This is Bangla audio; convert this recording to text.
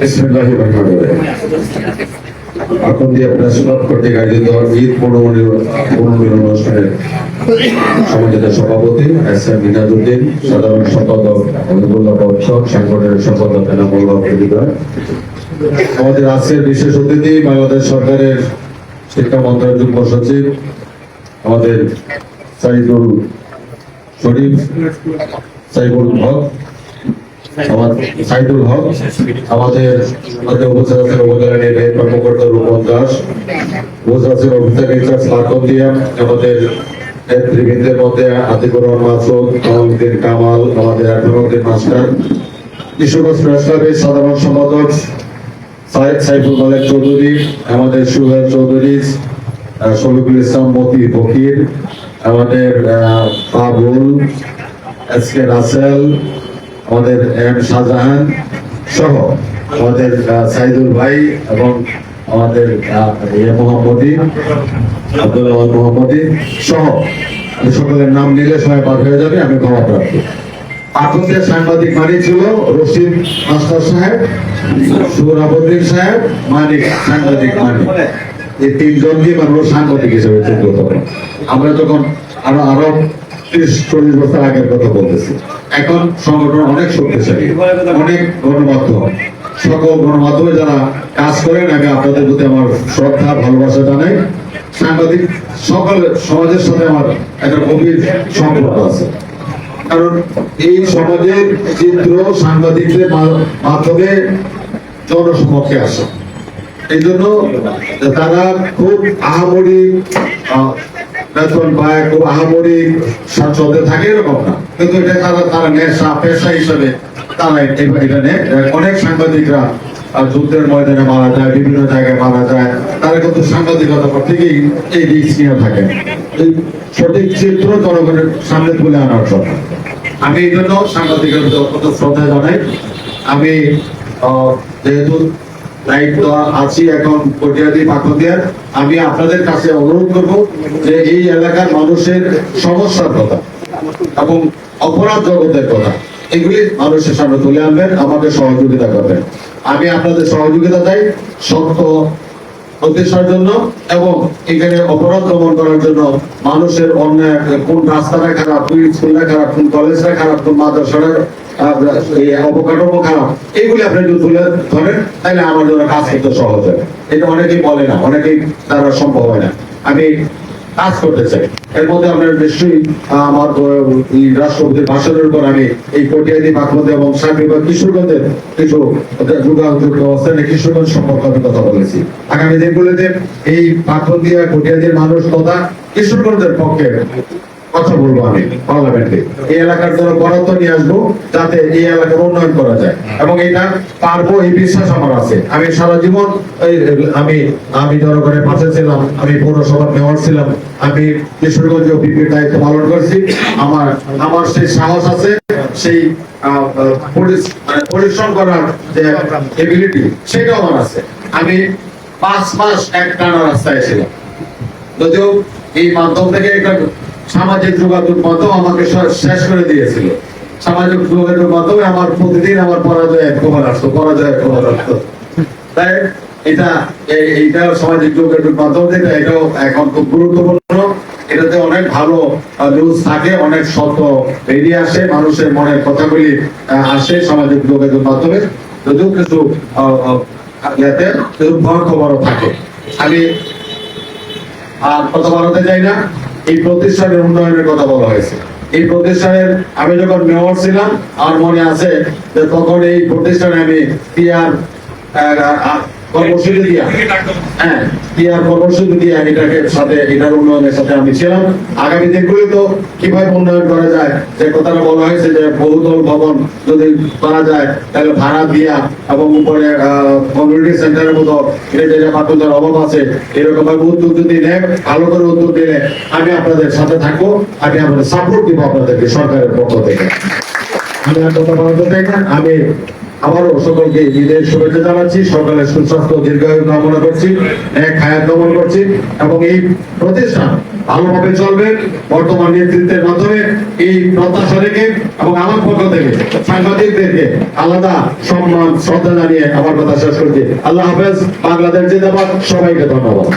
বিসমিল্লাহির রহমানির রহিম। আকন্দিয়া প্রেস ক্লাব কর্তৃক আয়োজিত ঈদ পুনর্মিলন অনুষ্ঠানের সমাজের সভাপতি এস এম মিনাজউদ্দিন, সাধারণ সম্পাদক হাবিবুল্লাহ বৎসর, সাংগঠনিক সম্পাদক এনামুল্লাহ হৃদয়, আমাদের আজকের বিশেষ অতিথি বাংলাদেশ সরকারের শিক্ষা মন্ত্রণালয়ের যুগ্ম সচিব আমাদের সাইদুল শরীফ, সাইদুল হক, আমাদের উপজেলা উপজেলা নির্বাহী কর্মকর্তা রূপন দাস, উপজেলা অফিসার ইনচার্জ লাখন্দিয়া, আমাদের নেতৃবৃন্দের মধ্যে আতিকুর রহমান মাসুদ, কামালউদ্দিন কামাল, আমাদের আকরামউদ্দিন মাস্টার, কিশোরগঞ্জ প্রেস ক্লাবের সাধারণ সম্পাদক সাইফুল মালিক চৌধুরী, আমাদের সুহেল চৌধুরী, শফিকুল ইসলাম মতি ফকির, আমাদের বাবুল, এস কে রাসেল, আমাদের এম শাহজাহান সহ আমাদের সাইদুল ভাই এবং আমাদের মোহাম্মদী আব্দুল্লাহ মোহাম্মদী সহ সকলের নাম নিলে সবাই পার হয়ে যাবে, আমি ক্ষমা প্রার্থী। আকন্দিয়া সাংবাদিক মানিক ছিল রশিদ মাস্টার সাহেব, সুরাবুদ্দিন সাহেব, মানিক সাংবাদিক মানিক, এই তিনজন দিয়ে মানুষ সাংবাদিক হিসেবে চিহ্নিত করে। আমরা যখন আরো 30-40 বছর আগের কথা বলতেছি, এখন সংগঠন অনেক শক্তিশালী, অনেক গণমাধ্যম, সকল গণমাধ্যমে যারা কাজ করেন, আমি আপনাদের প্রতি আমার শ্রদ্ধা ভালোবাসা জানাই। সাংবাদিক সকল সমাজের সাথে আমার একটা গভীর সম্পর্ক আছে, কারণ এই সমাজের চিত্র সাংবাদিকদের মাধ্যমে জনসমক্ষে আসে। এই জন্য তারা খুব আহামরি বেতন পায়, খুব আহামরি স্বাচ্ছন্দ্যে থাকে এরকম না, কিন্তু এটা তারা নেশা পেশা হিসাবে তারা এটা নেয়। অনেক সাংবাদিকরা যুদ্ধের ময়দানে মারা যায়, বিভিন্ন জায়গায় মারা যায়, তারা কিন্তু সাংবাদিকতা থেকেই এই রিস্ক নিয়ে থাকেন, এই সঠিক চিত্র জনগণের সামনে তুলে আনার জন্য। আমি এই জন্য সাংবাদিকের অত্যন্ত শ্রদ্ধা জানাই। আমি যেহেতু দায়িত্ব আছি এখন কটিয়াদি পাকুন্দিয়ার, আমি আপনাদের কাছে অনুরোধ করব যে এই এলাকার মানুষের সমস্যার কথা এবং অপরাধ জগতের কথা এগুলি মানুষের সামনে তুলে আনবেন, আমাদের সহযোগিতা করবেন। আমি আপনাদের সহযোগিতা চাই সত্য প্রতিষ্ঠার জন্য এবং এখানে অপরাধ দমন করার জন্য। মানুষের অন্যায়, কোন রাস্তাটা খারাপ, কোন স্কুলটা খারাপ, কোন কলেজটা খারাপ, কোন মাদ্রাসাটা অবকাঠামো খারাপ, এইগুলি আপনি যদি তুলে ধরেন তাহলে আমার জন্য কাজ করতে সহজ হয়। এটা অনেকেই বলে না, অনেকেই তারা সম্ভব হয় না। আমি কাজ করতে চাই। এর মধ্যে আপনার নিশ্চয়ই আমার রাষ্ট্রপতির ভাষণের উপর আমি এই কটিয়াদি পাকুন্দি এবং সাকিবা কিশোরগঞ্জের কিছু যোগাযোগ ব্যবস্থা নিয়ে কিশোরগঞ্জ সম্পর্কে আমি কথা বলেছি। আগামী দিনগুলিতে এই পাকুন্দিয়া কটিয়াদির মানুষ তথা কিশোরগঞ্জের পক্ষে কথা বলবো আমি পার্লামেন্টে। এই এলাকার জন্য বরাদ্দ নিয়ে আসবো যাতে এই এলাকার উন্নয়ন করা যায়, এবং এটা পারবো এই বিশ্বাস আমার আছে। আমি সারা জীবন আমি জনগণের পাশে ছিলাম, আমি পৌরসভার মেয়র ছিলাম, আমি কিশোরগঞ্জ বিপির দায়িত্ব পালন করেছি। আমার সেই সাহস আছে, সেই পরিশ্রম করার যে এবিলিটি সেটাও আমার আছে। আমি 5 মাস এক টানা রাস্তায় ছিলাম, যদিও এই মাধ্যম থেকে একটা সামাজিক যোগাযোগ মাধ্যম আমাকে শেষ করে দিয়েছিল। সামাজিক যোগাযোগ মাধ্যমে আমার প্রতিদিন আমার পরাজয়ের খবর আসতো। তাই এইটা সামাজিক যোগাযোগ মাধ্যম থেকে এটাও এখন খুব গুরুত্বপূর্ণ। এটাতে অনেক ভালো নিউজ থাকে, অনেক সত্য বেরিয়ে আসে, মানুষের মনের কথাগুলি আসে সামাজিক যোগাযোগ মাধ্যমে, যদিও কিছু ভয় খবরও থাকে। আমি আর কথা বলতে চাই না। এই প্রতিষ্ঠানের উন্নয়নের কথা বলা হয়েছে। এই প্রতিষ্ঠানের আমি যখন মেয়র ছিলাম, আমার মনে আছে যে তখন এই প্রতিষ্ঠানে আমি কর্মসূচি দিয়া এটার উন্নয়নের সাথে আমি ছিলাম। আগামী দিনগুলি তো কিভাবে উন্নয়ন করা যায়, যে কথাটা বলা হয়েছে যে বহুতল ভবন যদি করা যায় তাহলে ভাড়া দিয়া এবং উপরে কমিউনিটি সেন্টারের মতো এটা পাঠকদের অভাব আছে, এরকম ভাবে উদ্যোগ যদি নেন, ভালো করে উদ্যোগ দিলে আমি আপনাদের সাথে থাকবো, আমি আপনাদের সাপোর্ট দিব আপনাদেরকে সরকারের পক্ষ থেকে। আমি আর কথা বলতে চাই না। আমি আবারও সকলকে ঈদের শুভেচ্ছা জানাচ্ছি, সকালের সুস্বাস্থ্য দীর্ঘায়ু কামনা করছি, এক হায়াত কামনা করছি, এবং এই প্রতিষ্ঠান ভালোভাবে চলবেন বর্তমান নেতৃত্বের মাধ্যমে, এই প্রত্যাশা রেখে এবং আমার পক্ষ থেকে সাংবাদিকদেরকে আলাদা সম্মান শ্রদ্ধা জানিয়ে আমার কথা শেষ করছি। আল্লাহ হাফেজ। বাংলাদেশ জিন্দাবাদ। সবাইকে ধন্যবাদ।